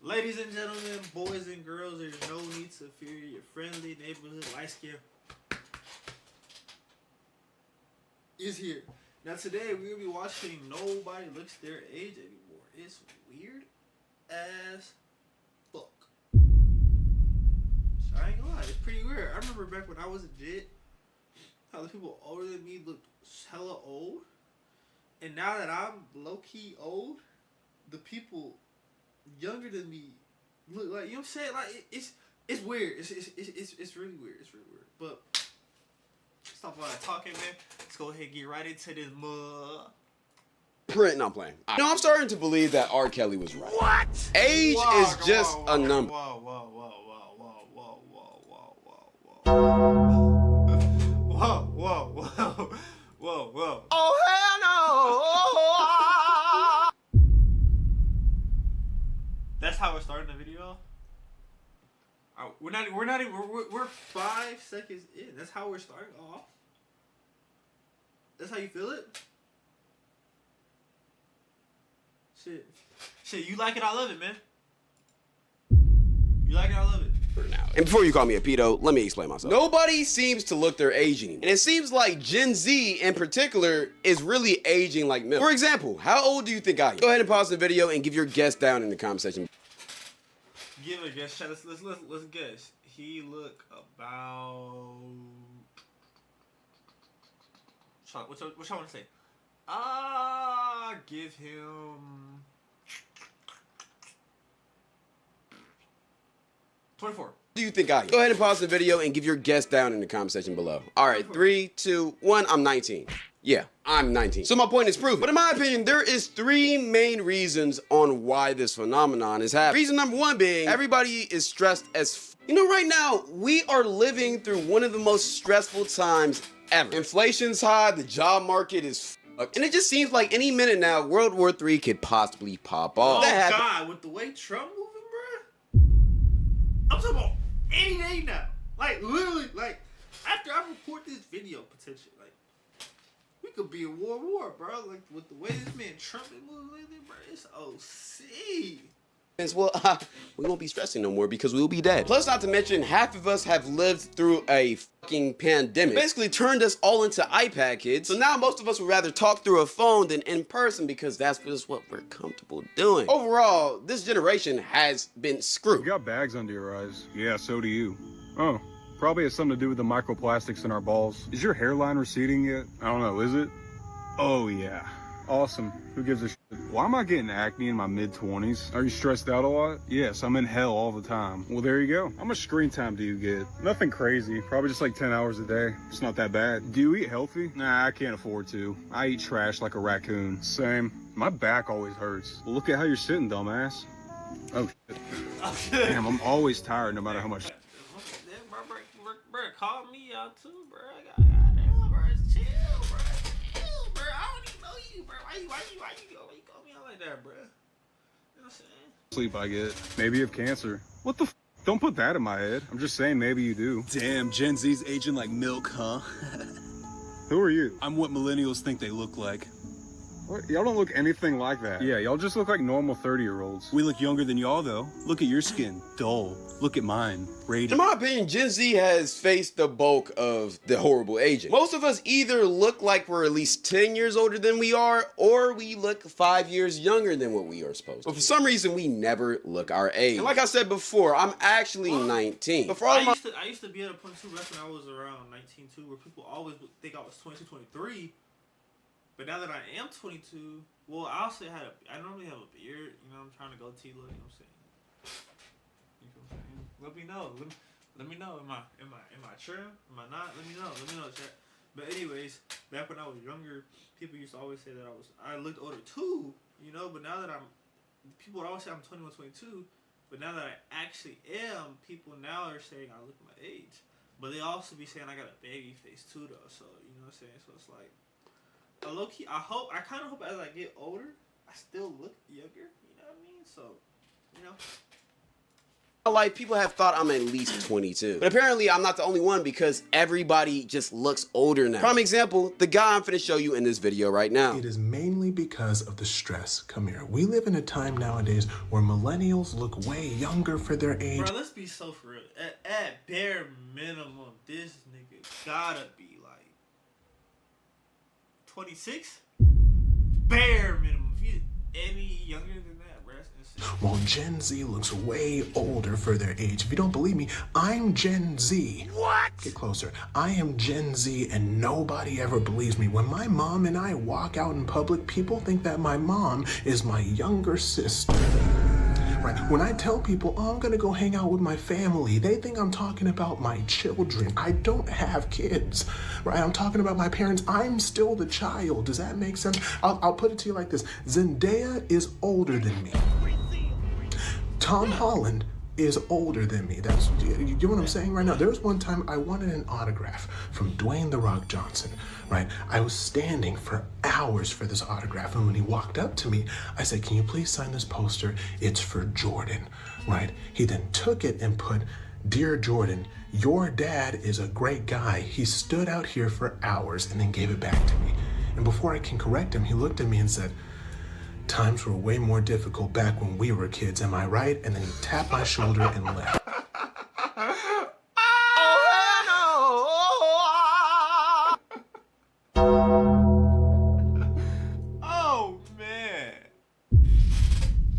Ladies and gentlemen, boys and girls, there's no need to fear your friendly neighborhood light skin is here. Now today we're gonna be watching Nobody Looks Their Age Anymore. It's weird as fuck. So I ain't gonna lie, it's pretty weird. I remember back when I was a jit, how the people older than me looked hella old. And now that I'm low-key old, the people younger than me look like, you know what I'm saying? Like it's weird. It's really weird. It's really weird. But stop all that talking, man. Let's go ahead and get right into this mud. Print, no, I'm playing. No, I'm starting to believe that R. Kelly was right. What? Age is just a number. Whoa. Oh hell no! That's how we're starting the video. We're 5 seconds in. That's how we're starting off. That's how you feel it? Shit, you like it, I love it, man. You like it, I love it. Now. And before you call me a pedo, let me explain myself. Nobody seems to look their age anymore. And it seems like Gen Z in particular is really aging like milk. For example, how old do you think I am? Go ahead and pause the video and give your guess down in the comment section. Give it a guess. Let's guess. He look about. What y'all want to say? Give him 24. What do you think I am? Go ahead and pause the video and give your guess down in the comment section below. All right, 3, 2, 1. I'm 19. Yeah, I'm 19. So my point is proven. But in my opinion, there is 3 main reasons on why this phenomenon is happening. Reason number 1 being everybody is stressed as you know, right now, we are living through one of the most stressful times ever. Inflation's high, the job market is and it just seems like any minute now, World War III could possibly pop off. Oh God, with the way Trump moving, bruh. I'm talking about any day now. Like, literally, like, after I report this video, potentially, like, we could be in war, bro. Like, with the way this man Trump is moving lately, bro, it's OC. Well, we won't be stressing no more because we'll be dead. Plus, not to mention, half of us have lived through a fucking pandemic. Basically turned us all into iPad kids. So now most of us would rather talk through a phone than in person because that's just what we're comfortable doing. Overall, this generation has been screwed. You got bags under your eyes. Yeah, so do you. Oh, probably has something to do with the microplastics in our balls. Is your hairline receding yet? I don't know, is it? Oh yeah. Awesome. Who gives a shit? Why am I getting acne in my mid-20s? Are you stressed out a lot? Yes, I'm in hell all the time. Well, there you go. How much screen time do you get? Nothing crazy. Probably just like 10 hours a day. It's not that bad. Do you eat healthy? Nah, I can't afford to. I eat trash like a raccoon. Same. My back always hurts. Well, look at how you're sitting, dumbass. Oh, shit. Damn, I'm always tired no matter how much. Bro, call me out too, bro. Goddamn, bro. Chill, bro. Bro, I don't even know you, bro. Why you call me out like that, bro? You know what I'm saying? Sleep I get. Maybe you have cancer. What the f? Don't put that in my head. I'm just saying maybe you do. Damn, Gen Z's aging like milk, huh? Who are you? I'm what millennials think they look like. What? Y'all don't look anything like that. Yeah, y'all just look like normal 30-year-olds. We look younger than y'all, though. Look at your skin. Dull. Look at mine. Radiant. In my opinion, Gen Z has faced the bulk of the horrible aging. Most of us either look like we're at least 10 years older than we are, or we look 5 years younger than what we are supposed to. But for some reason, we never look our age. And like I said before, I'm actually 19. But for all I used to be at a point too, back when I was around 19 too, where people always would think I was 22, 23. But now that I am 22, well, I also I normally have a beard. You know, I'm trying to go T-look. You know what I'm saying? You know what I'm saying? Let me know. Let me know. Am I trim? Am I not? Let me know, chat. But anyways, back when I was younger, people used to always say that I looked older too. You know, but now that people would always say I'm 21, 22. But now that I actually am, people now are saying I look my age. But they also be saying I got a baby face too, though. So you know what I'm saying? So it's like. Low key, I kind of hope as I get older, I still look younger. You know what I mean? So, you know, life, people have thought I'm at least 22. But apparently, I'm not the only one because everybody just looks older now. Prime example, the guy I'm finna show you in this video right now. It is mainly because of the stress. Come here. We live in a time nowadays where millennials look way younger for their age. Bro, let's be so for real. At bare minimum, this nigga gotta be like 26? Bare minimum. If he's any younger than that, bro, that's insane. While Gen Z looks way older for their age. If you don't believe me, I'm Gen Z. What? Get closer. I am Gen Z and nobody ever believes me. When my mom and I walk out in public, people think that my mom is my younger sister. Right. When I tell people, oh, I'm gonna go hang out with my family, they think I'm talking about my children. I don't have kids, right? I'm talking about my parents. I'm still the child. Does that make sense? I'll put it to you like this. Zendaya is older than me. Tom Holland is older than me. You get what I'm saying right now? There was one time I wanted an autograph from Dwayne "The Rock" Johnson, right? I was standing for hours for this autograph, and when he walked up to me, I said, can you please sign this poster? It's for Jordan, right? He then took it and put, "Dear Jordan, your dad is a great guy. He stood out here for hours," and then gave it back to me. And before I can correct him, he looked at me and said, "Times were way more difficult back when we were kids, am I right?" And then he tapped my shoulder and left. Oh man.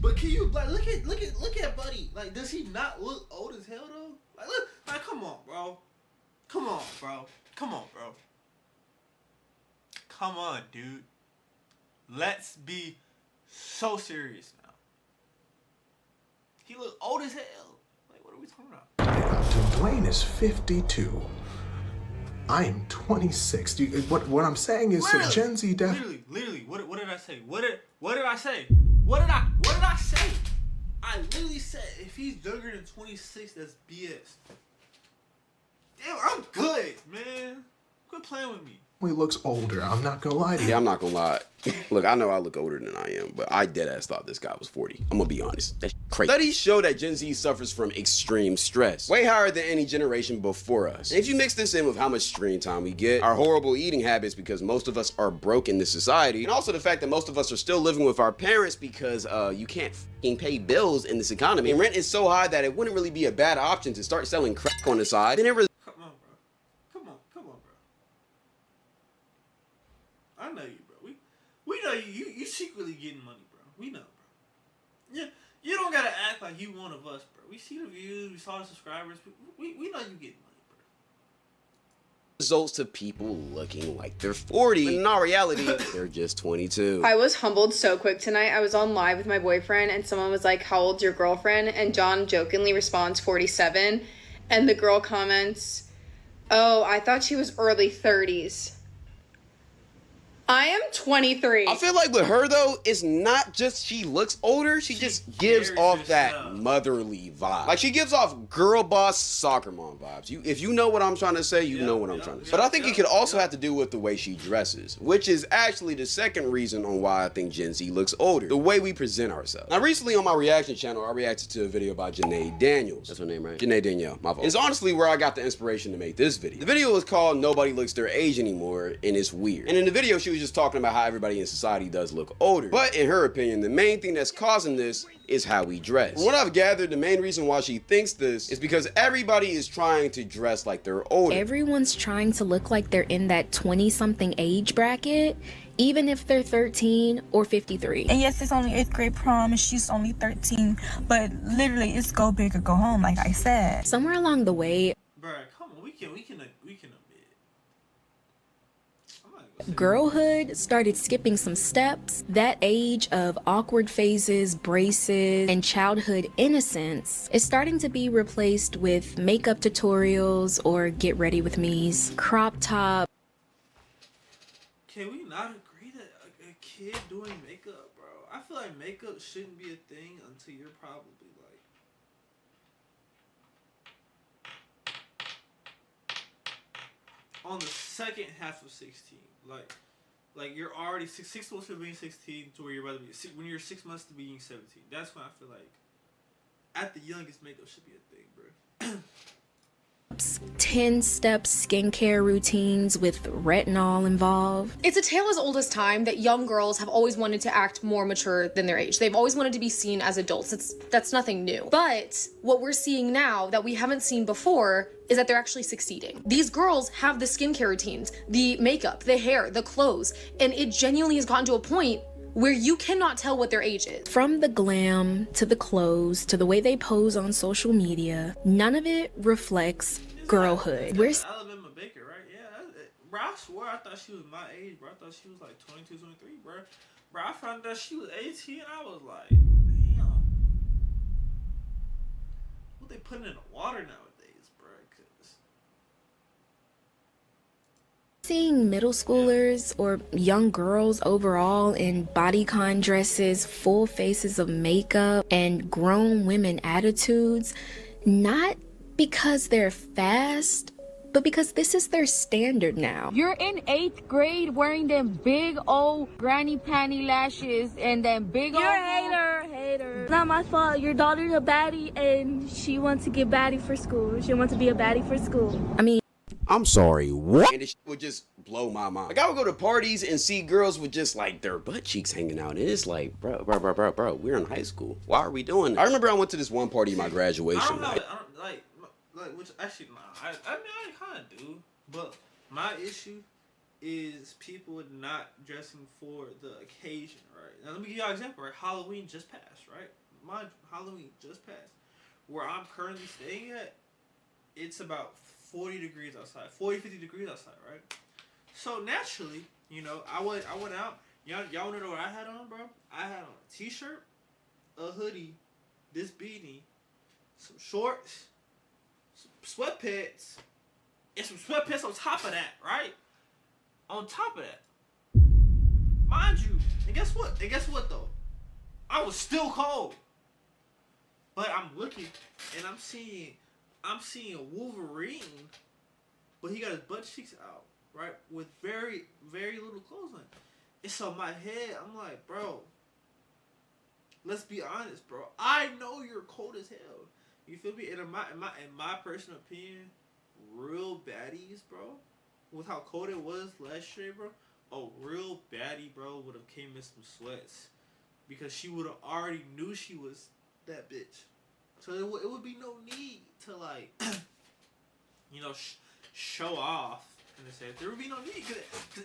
But can you like look at Buddy? Like, does he not look old as hell though? Like, look, like, come on, bro. Come on, bro. Come on, bro. Come on, dude. Let's be so serious now. He look old as hell. Like, what are we talking about? Dwayne is 52. I am 26. What I'm saying is, Literally, so Gen Z literally. What did I say? What did I say? What did I say? I literally said if he's younger than 26, that's BS. Damn, I'm good, man. Quit playing with me. looks older. I'm not gonna lie to you. Yeah, I'm not gonna lie. Look, I know I look older than I am, but I deadass thought this guy was 40. I'm gonna be honest. That's crazy. Studies show that Gen Z suffers from extreme stress, way higher than any generation before us. And if you mix this in with how much screen time we get, our horrible eating habits because most of us are broke in this society, and also the fact that most of us are still living with our parents because you can't f***ing pay bills in this economy, and rent is so high that it wouldn't really be a bad option to start selling crack on the side. Then it really Come on, bro. I know you, bro. We know you. You secretly getting money, bro. We know, bro. Yeah, you don't gotta act like you one of us, bro. We see the views, we saw the subscribers. We know you getting money, bro. results to people looking like they're 40, but in all reality, they're just 22. I was humbled so quick tonight. I was on live with my boyfriend and someone was like, "How old's your girlfriend?" And John jokingly responds, 47. And the girl comments, "Oh, I thought she was early 30s." I am 23. I feel like with her though, it's not just she looks older, she just gives off that motherly vibe. Like she gives off girl boss soccer mom vibes. If you know what I'm trying to say, you know what I'm trying to say. But I think it could also have to do with the way she dresses, which is actually the second reason on why I think Gen Z looks older. The way we present ourselves. Now recently on my reaction channel, I reacted to a video by Janae Daniels. That's her name, right? Janae Danielle, my fault. It's honestly where I got the inspiration to make this video. The video was called Nobody Looks Their Age Anymore, and it's weird. And in the video, she was just talking about how everybody in society does look older. But in her opinion, the main thing that's causing this is how we dress. From what I've gathered, the main reason why she thinks this is because everybody is trying to dress like they're older. Everyone's trying to look like they're in that 20-something age bracket, even if they're 13 or 53. And yes, it's only 8th grade prom and she's only 13, but literally it's go big or go home, like I said. Somewhere along the way, Bruh, come on, we can admit. girlhood started skipping some steps. That age of awkward phases, braces, and childhood innocence is starting to be replaced with makeup tutorials or get ready with me's, crop top. Can we not agree that a kid doing makeup, bro? I feel like makeup shouldn't be a thing until you're probably like on the second half of 16. Like you're already 6 months to being 16 to where you're about to be when you're 6 months to being 17. That's when I feel like at the youngest, makeup should be a thing, bro. 10-step skincare routines with retinol involved. It's a tale as old as time that young girls have always wanted to act more mature than their age. They've always wanted to be seen as adults. That's nothing new. But what we're seeing now that we haven't seen before is that they're actually succeeding. These girls have the skincare routines, the makeup, the hair, the clothes, and it genuinely has gotten to a point where you cannot tell what their age is. From the glam to the clothes to the way they pose on social media, none of it reflects girlhood. We're Alabama Baker, right? Yeah, bro, I swear I thought she was my age, bro. I thought she was like 22, 23, bro. Bro, I found out she was 18, and I was like, damn. What they putting in the water nowadays, bro? Cause seeing middle schoolers or young girls overall in bodycon dresses, full faces of makeup, and grown women attitudes, not because they're fast, but because this is their standard now. You're in 8th grade wearing them big old granny panty lashes and then big old... You're a hater. It's not my fault. Your daughter's a baddie and she wants to get baddie for school. She wants to be a baddie for school. I mean, I'm sorry, what? And it would just blow my mind. Like, I would go to parties and see girls with just like their butt cheeks hanging out. And it's like, bro, we're in high school. Why are we doing that? I remember I went to this one party my graduation night. I don't like, which actually, nah, I mean, I kind of do, but my issue is people not dressing for the occasion, right? Now, let me give you an example, right? Halloween just passed, right? My Halloween just passed. Where I'm currently staying at, it's about 40 degrees outside, 40, 50 degrees outside, right? So naturally, you know, I went out. Y'all want to know what I had on, bro? I had on a t-shirt, a hoodie, this beanie, some shorts, some sweatpants, and some sweatpants on top of that, right? On top of that. Mind you, and guess what though? I was still cold. But I'm looking and I'm seeing Wolverine, but he got his butt cheeks out, right? With very, very little clothes on. And so in my head, I'm like, bro, let's be honest, bro. I know you're cold as hell. You feel me? And in my personal opinion, real baddies, bro, with how cold it was last year, bro, a real baddie, bro, would have came in some sweats. Because she would have already knew she was that bitch. So it would be no need to, like, you know, show off in a sense. There would be no need, because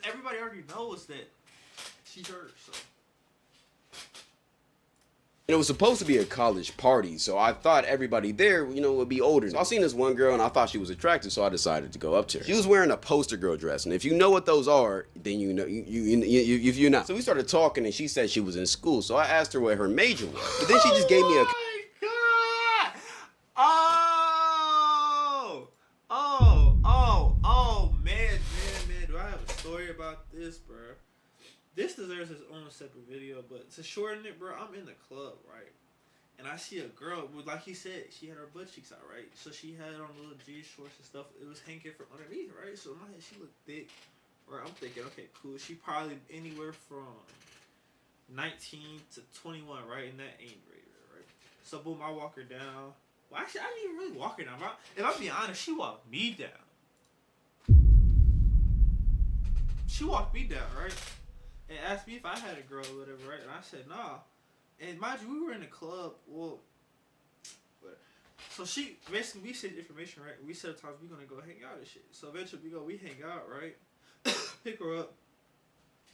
everybody already knows that she's her, so. And it was supposed to be a college party, so I thought everybody there, you know, would be older. So I seen this one girl, and I thought she was attractive, so I decided to go up to her. She was wearing a poster girl dress, and if you know what those are, then you know, if you not. So we started talking, and she said she was in school, so I asked her what her major was. But then she just gave me a... Man, do I have a story about this, bro? This deserves its own separate video, but to shorten it, bro, I'm in the club, right? And I see a girl, like he said, she had her butt cheeks out, right? So she had on little jean shorts and stuff. It was hanging from underneath, right? So in my head, she looked thick, right? I'm thinking, okay, cool. She probably anywhere from 19 to 21, right? In that age range, right? So boom, I walk her down. Well, actually, I didn't even really walk her down. If I'm being honest, she walked me down. She walked me down, right? And asked me if I had a girl or whatever, right? And I said, nah. And mind you, we were in the club. Well, so she, basically, we said information, right? We said times we gonna go hang out and shit. So eventually we hang out, right? Pick her up.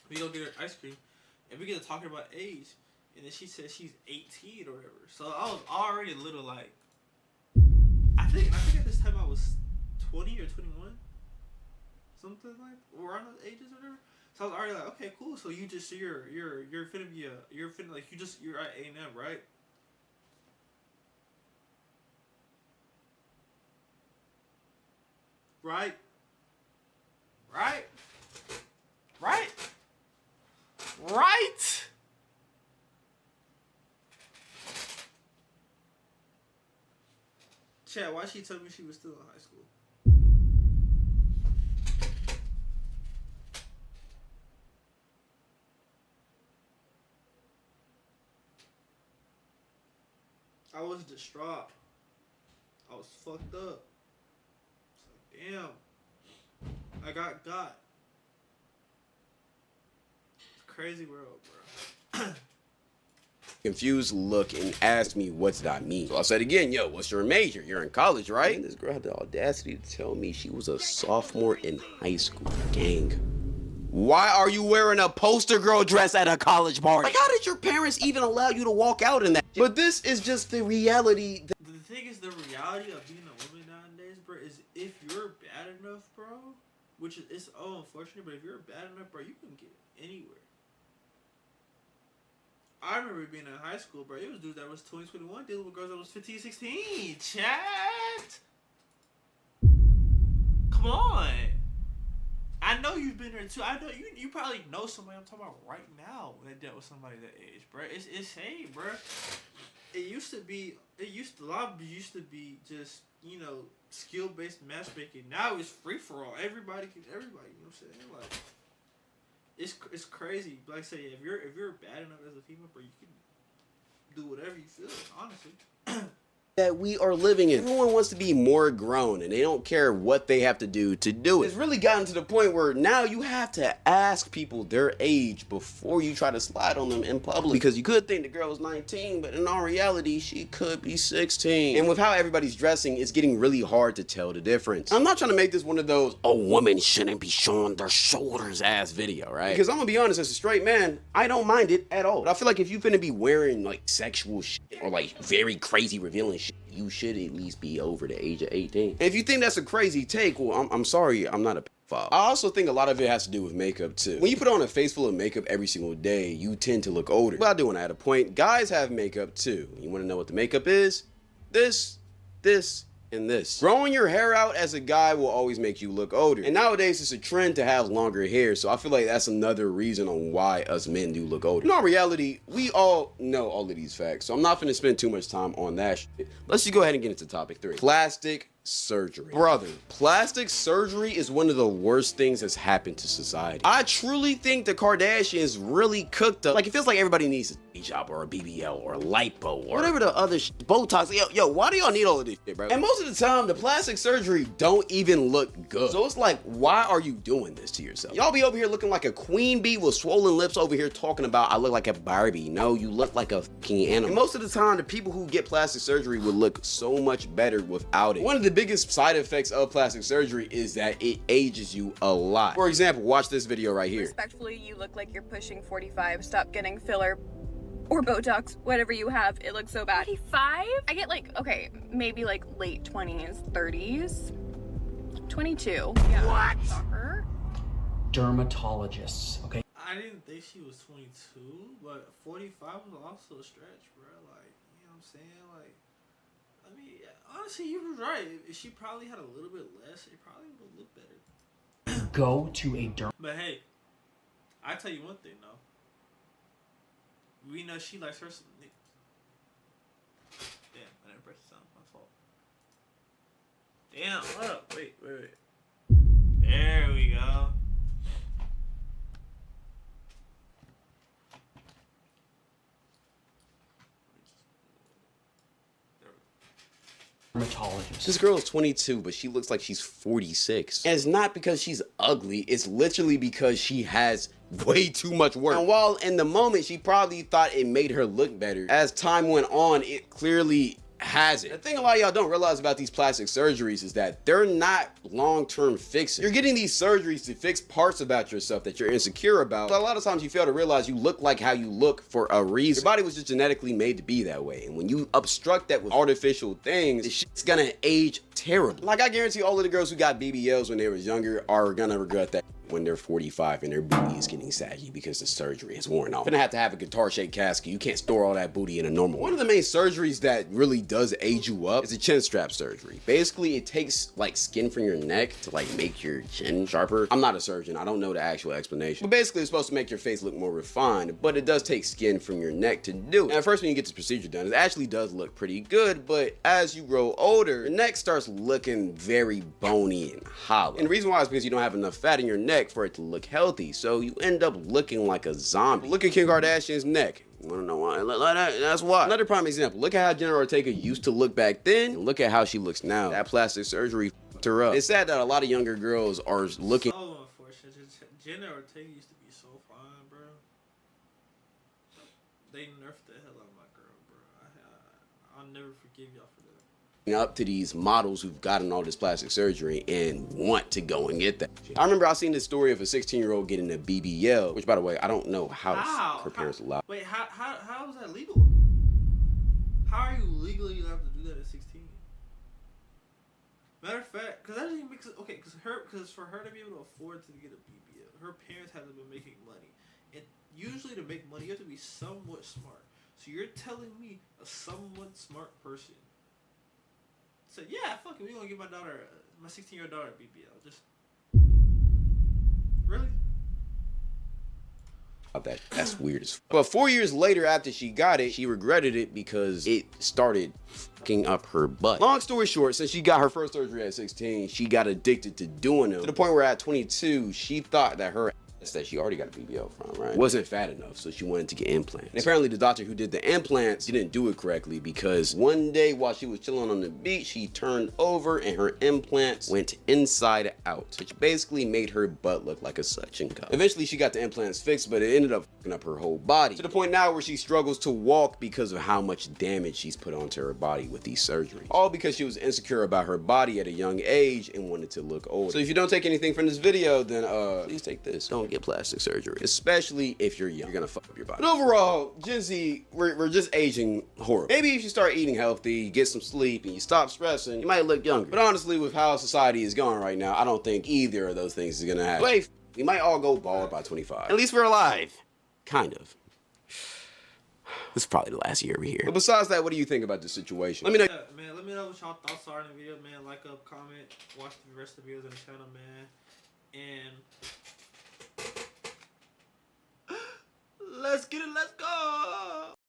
We go get her ice cream. And we get to talking about age. And then she said she's 18 or whatever. So I was already a little like, I think at this time I was 20 or 21. Something like, or around those ages or whatever. So I was already like, okay, cool. So you're finna be you're at A&M, right? Right? Chad, why she told me she was still in high school? I was was distraught. I was fucked up. It's like, damn. I got. It's a crazy world, bro. Confused look and asked me what did I mean. So I said again, yo, what's your major? You're in college, right? And this girl had the audacity to tell me she was a sophomore in high school. Gang. Why are you wearing a poster girl dress at a college party? Like, how did your parents even allow you to walk out in that? But this is just the reality. The thing is, the reality of being a woman nowadays, bro, is if you're bad enough, bro, which is it's unfortunate, but if you're bad enough, bro, you can get anywhere. I remember being in high school, bro. It was dudes that was 20, 21 dealing with girls that was 15, 16. Chat. Come on. I know you've been there too. I know you probably know somebody I'm talking about right now that dealt with somebody that age, bro. It's insane, bro. It used to be a lot of it used to be just, you know, skill based matchmaking. Now it's free for all. Everybody, you know what I'm saying? Like it's crazy. Like I say, if you're bad enough as a female, bro, you can do whatever you feel, honestly. That we are living in. Everyone wants to be more grown and they don't care what they have to do it. It's really gotten to the point where now you have to ask people their age before you try to slide on them in public. Because you could think the girl was 19, but in all reality, she could be 16. And with how everybody's dressing, it's getting really hard to tell the difference. I'm not trying to make this one of those, a woman shouldn't be showing their shoulders ass video, right? Because I'm gonna be honest, as a straight man, I don't mind it at all. But I feel like if you finna be wearing like sexual shit or like very crazy revealing shit, you should at least be over the age of 18. And if you think that's a crazy take, well, I'm sorry, I'm not a pedophile. I also think a lot of it has to do with makeup too. When you put on a face full of makeup every single day, you tend to look older. But I do want to add a point. Guys have makeup too. You want to know what the makeup is? This, and this. Growing your hair out as a guy will always make you look older. And nowadays it's a trend to have longer hair, so I feel like that's another reason on why us men do look older. In all reality, we all know all of these facts, so I'm not gonna spend too much time on that shit. Let's just go ahead and get into topic 3. Plastic surgery. Brother, plastic surgery is one of the worst things that's happened to society. I truly think the Kardashians really cooked up. Like, it feels like everybody needs a job or a BBL or a lipo or whatever the other Botox. Yo, why do y'all need all of this shit, bro? And most of the time, the plastic surgery don't even look good. So it's like, why are you doing this to yourself? Y'all be over here looking like a queen bee with swollen lips over here talking about, I look like a Barbie. No, you look like a fucking animal. And most of the time, the people who get plastic surgery would look so much better without it. One of the biggest side effects of plastic surgery is that it ages you a lot. For example, watch this video right here. Respectfully, you look like you're pushing 45. Stop getting filler or Botox, whatever you have. It looks so bad. 45? I get like, okay, maybe like late 20s, 30s, 22. Yeah. What? Dermatologists, okay? I didn't think she was 22, but 45 was also a stretch, bro. Like, you know what I'm saying? Like, I mean, honestly, you were right. If she probably had a little bit less, it probably would look better. Go to a derm. But hey, I tell you one thing though. We know she likes her some. Damn, I didn't press the sound. My fault. Damn, hold up. Wait. There we go. Dermatologist. This girl is 22, but she looks like she's 46. And it's not because she's ugly, it's literally because she has way too much work. And while in the moment she probably thought it made her look better, as time went on, it clearly hasn't. The thing a lot of y'all don't realize about these plastic surgeries is that they're not long-term fixing. You're getting these surgeries to fix parts about yourself that you're insecure about. But a lot of times you fail to realize you look like how you look for a reason. Your body was just genetically made to be that way. And when you obstruct that with artificial things, this shit's gonna age terribly. Like, I guarantee all of the girls who got BBLs when they were younger are gonna regret that when they're 45 and their booty is getting saggy because the surgery is worn off. You're gonna have a guitar-shaped casket. You can't store all that booty in a normal one. One of the main surgeries that really does age you up is a chin strap surgery. Basically, it takes like skin from your neck to like make your chin sharper. I'm not a surgeon. I don't know the actual explanation. But basically, it's supposed to make your face look more refined, but it does take skin from your neck to do it. And at first, when you get this procedure done, it actually does look pretty good, but as you grow older, your neck starts looking very bony and hollow. And the reason why is because you don't have enough fat in your neck for it to look healthy, so you end up looking like a zombie. Look at Kim Kardashian's neck. You wanna know why? That's why. Another prime example. Look at how Jenna Ortega used to look back then, and look at how she looks now. That plastic surgery fucked her up. It's sad that a lot of younger girls are looking. So unfortunate. Jenna Ortega used to be so fine, bro. They nerfed the hell out of my girl, bro. I'll never forgive y'all for that. Up to these models who've gotten all this plastic surgery and want to go and get that shit. I remember I seen this story of a 16-year-old getting a BBL, which by the way, I don't know how her parents allowed. Wait, how is that legal? How are you legally allowed to do that at 16? Matter of fact, because that doesn't even make sense. Okay, because for her to be able to afford to get a BBL, her parents have been making money, and usually to make money you have to be somewhat smart. So you're telling me a somewhat smart person said, yeah, fuck it, we gonna give my 16-year-old daughter a BBL. Just really? That's weird as fuck. But 4 years later after she got it, she regretted it because it started fucking up her butt. Long story short, since she got her first surgery at 16, she got addicted to doing them. To the point where at 22, she thought that her that she already got a BBL from, right, wasn't fat enough, so she wanted to get implants. And apparently the doctor who did the implants didn't do it correctly because one day while she was chilling on the beach, she turned over and her implants went inside out, which basically made her butt look like a suction cup. Eventually she got the implants fixed, but it ended up fucking up her whole body, to the point now where she struggles to walk because of how much damage she's put onto her body with these surgeries. All because she was insecure about her body at a young age and wanted to look older. So if you don't take anything from this video, then please take this. Don't get plastic surgery, especially if you're young. You're gonna fuck up your body. But overall, Gen Z, we're just aging horrible. Maybe if you start eating healthy, you get some sleep, and you stop stressing, you might look younger. But honestly, with how society is going right now, I don't think either of those things is gonna happen. Wait, we might all go bald by 25. At least we're alive. Kind of. This is probably the last year we're here. But besides that, what do you think about this situation? Let me know. Yeah, man, let me know what y'all thoughts are in the video, man. Like up, comment, watch the rest of the videos on the channel, man. And let's get it, let's go!